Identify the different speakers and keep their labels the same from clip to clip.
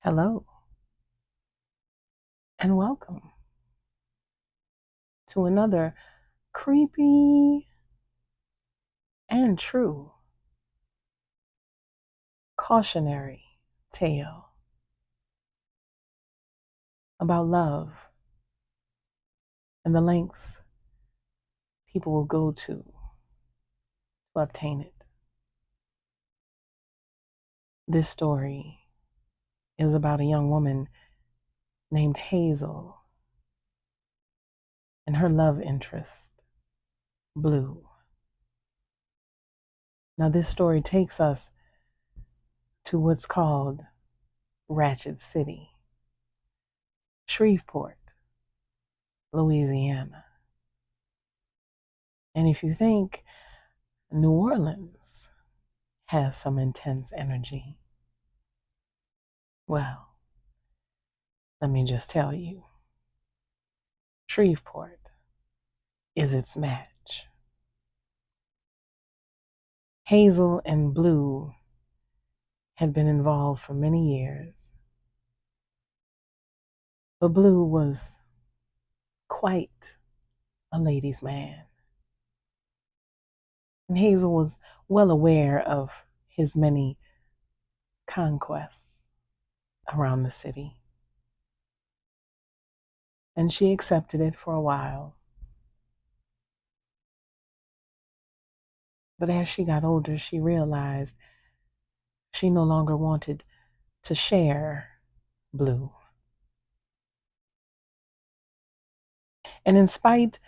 Speaker 1: Hello and welcome to another creepy and true cautionary tale about love and the lengths people will go to obtain it. This story is about a young woman named Hazel and her love interest, Blue. Now, this story takes us to what's called Ratchet City, Shreveport, Louisiana. And if you think New Orleans has some intense energy, well, let me just tell you, Shreveport is its match. Hazel and Blue had been involved for many years, but Blue was quite a ladies' man. And Hazel was well aware of his many conquests around the city. And she accepted it for a while. But as she got older, she realized she no longer wanted to share Blue. And in spite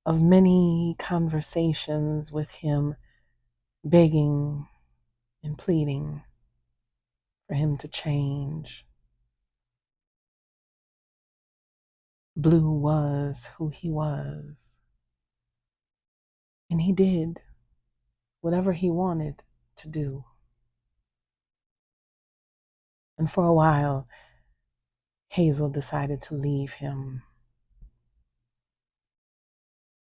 Speaker 1: of many conversations with him, begging and pleading for him to change, Blue was who he was. And he did whatever he wanted to do. And for a while, Hazel decided to leave him.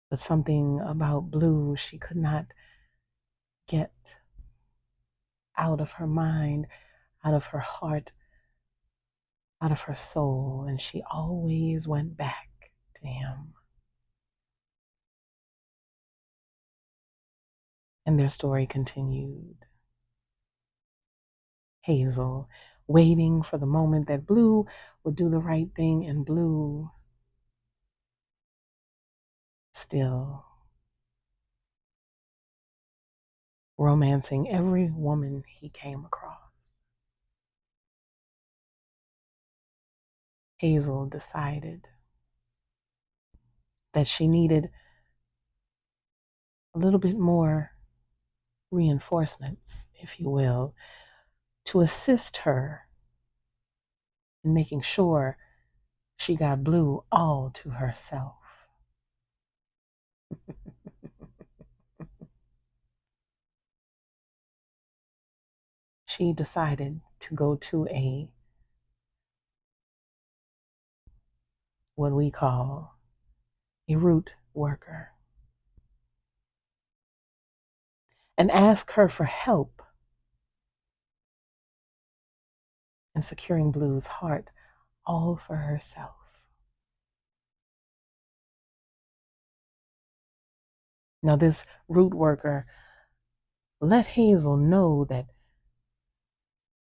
Speaker 1: But something about Blue she could not get out of her mind, out of her heart, out of her soul. And she always went back to him. And their story continued. Hazel, waiting for the moment that Blue would do the right thing, and Blue still romancing every woman he came across. Hazel decided that she needed a little bit more reinforcements, if you will, to assist her in making sure she got Blue all to herself. She decided to go to what we call a root worker and ask her for help in securing Blue's heart all for herself. Now, this root worker let Hazel know that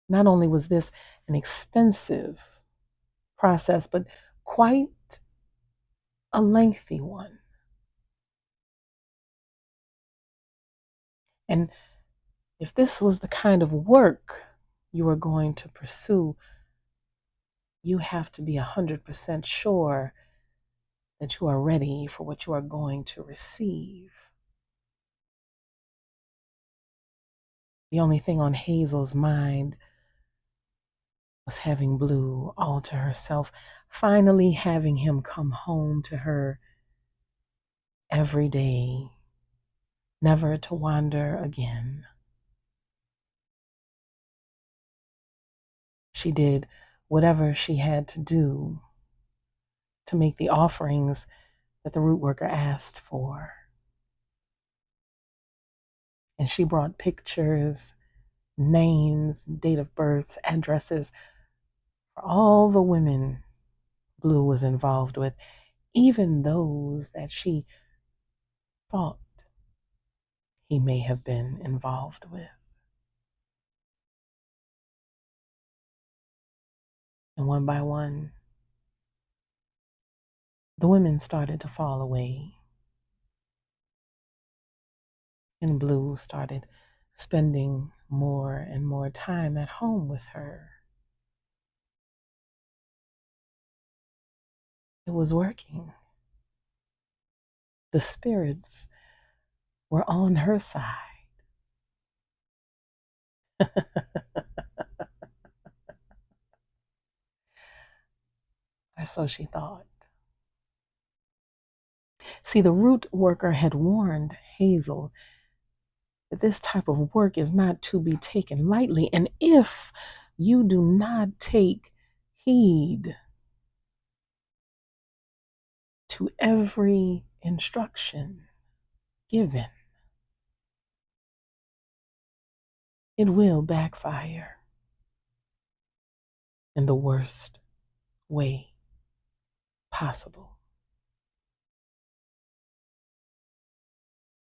Speaker 1: not only was this an expensive process, but quite a lengthy one. And if this was the kind of work you were going to pursue, you have to be 100% sure that you are ready for what you are going to receive. The only thing on Hazel's mind was having Blue all to herself, finally having him come home to her every day, never to wander again. She did whatever she had to do to make the offerings that the root worker asked for. And she brought pictures, names, date of births, addresses For all the women Blue was involved with, even those that she thought he may have been involved with. And one by one, the women started to fall away, and Blue started spending more and more time at home with her. It was working. The spirits were on her side. Or so she thought. See, the root worker had warned Hazel that this type of work is not to be taken lightly. And if you do not take heed to every instruction given, it will backfire in the worst way possible.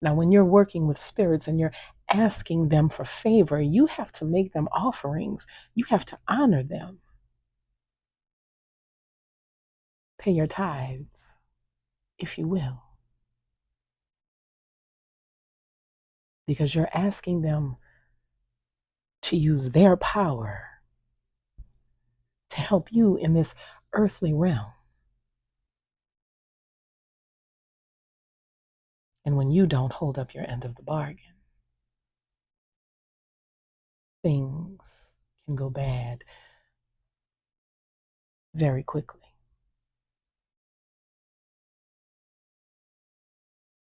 Speaker 1: Now, when you're working with spirits and you're asking them for favor, you have to make them offerings. You have to honor them. Pay your tithes, if you will, because you're asking them to use their power to help you in this earthly realm. And when you don't hold up your end of the bargain, things can go bad very quickly.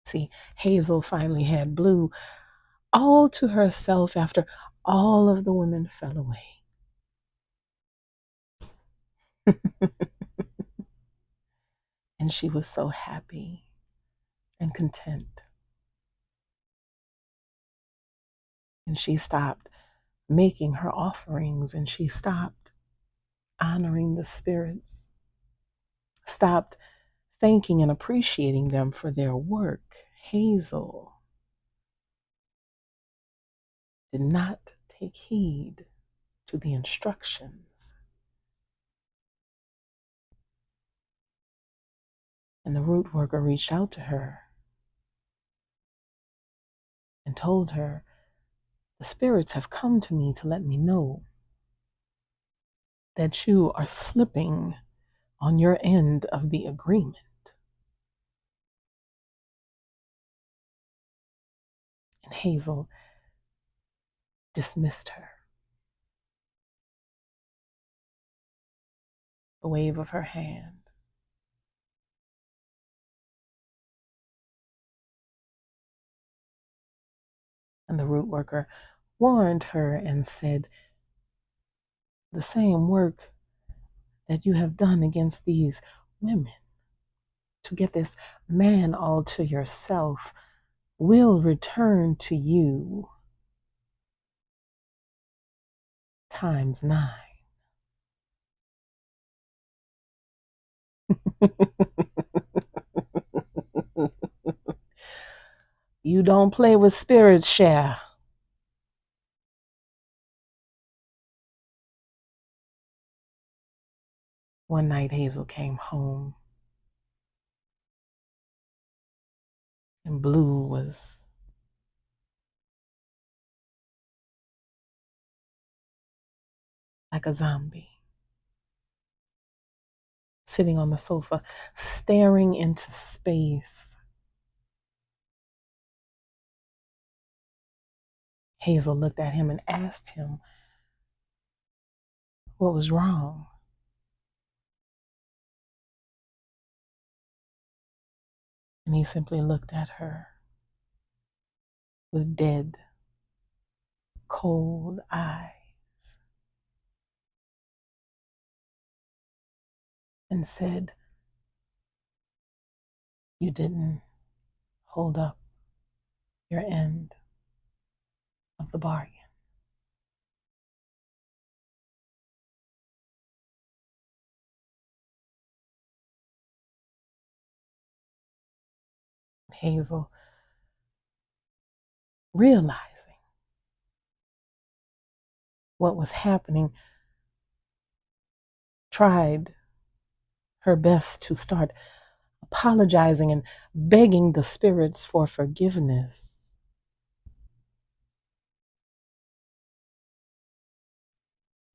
Speaker 1: See, Hazel finally had Blue all to herself after all of the women fell away. And she was so happy and content. And she stopped making her offerings, and she stopped honoring the spirits, stopped thanking and appreciating them for their work. Hazel did not take heed to the instructions. And the root worker reached out to her and told her, "The spirits have come to me to let me know that you are slipping on your end of the agreement." And Hazel dismissed her. A wave of her hand. And the root worker warned her and said, "The same work that you have done against these women to get this man all to yourself will return to you times 9." You don't play with spirits, Cher. One night Hazel came home and Blue was like a zombie, sitting on the sofa, staring into space. Hazel looked at him and asked him what was wrong. And he simply looked at her with dead, cold eyes and said, "You didn't hold up your end of the bargain." Hazel, realizing what was happening, tried her best to start apologizing and begging the spirits for forgiveness.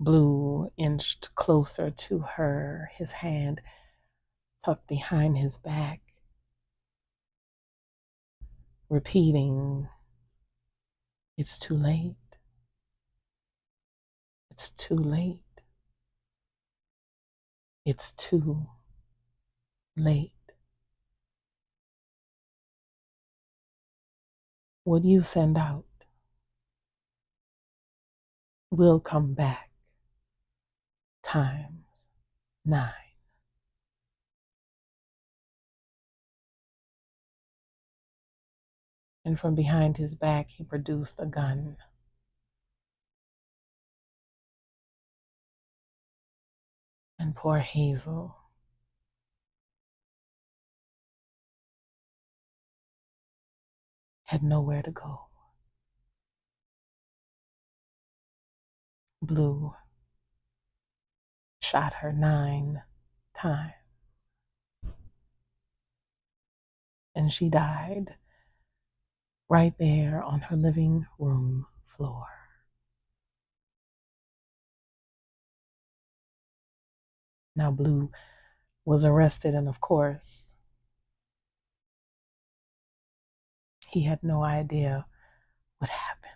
Speaker 1: Blue inched closer to her, his hand tucked behind his back, repeating, "It's too late. It's too late. It's too late. What you send out will come back times 9." And from behind his back, he produced a gun. And poor Hazel had nowhere to go. Blue shot her 9 times, and she died right there on her living room floor. Now, Blue was arrested, and of course, he had no idea what happened.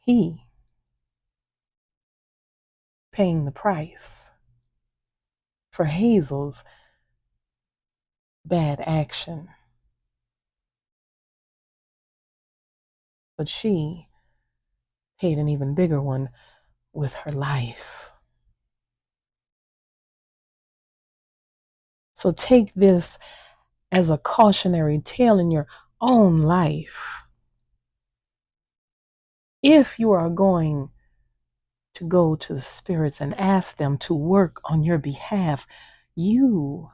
Speaker 1: He paying the price for Hazel's bad action, but she paid an even bigger one with her life. So take this as a cautionary tale in your own life. If you are going to go to the spirits and ask them to work on your behalf, you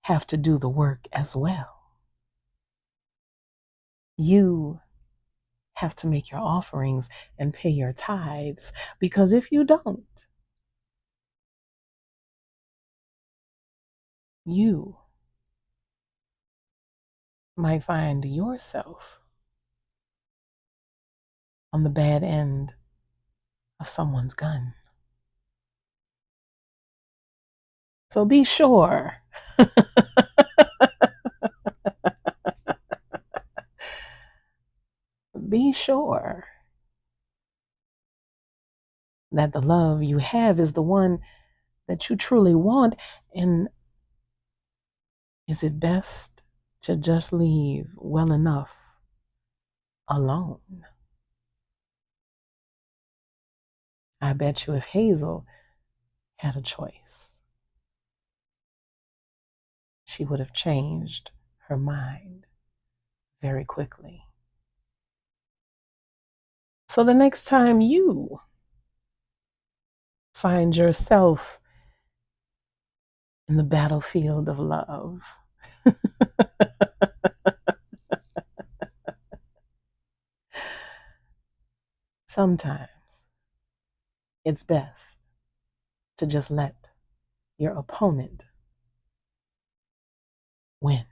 Speaker 1: have to do the work as well. You have to make your offerings and pay your tithes, because if you don't, you might find yourself on the bad end of someone's gun. So be sure, be sure that the love you have is the one that you truly want. And is it best to just leave well enough alone? I bet you if Hazel had a choice, she would have changed her mind very quickly. So the next time you find yourself in the battlefield of love, sometimes it's best to just let your opponent win.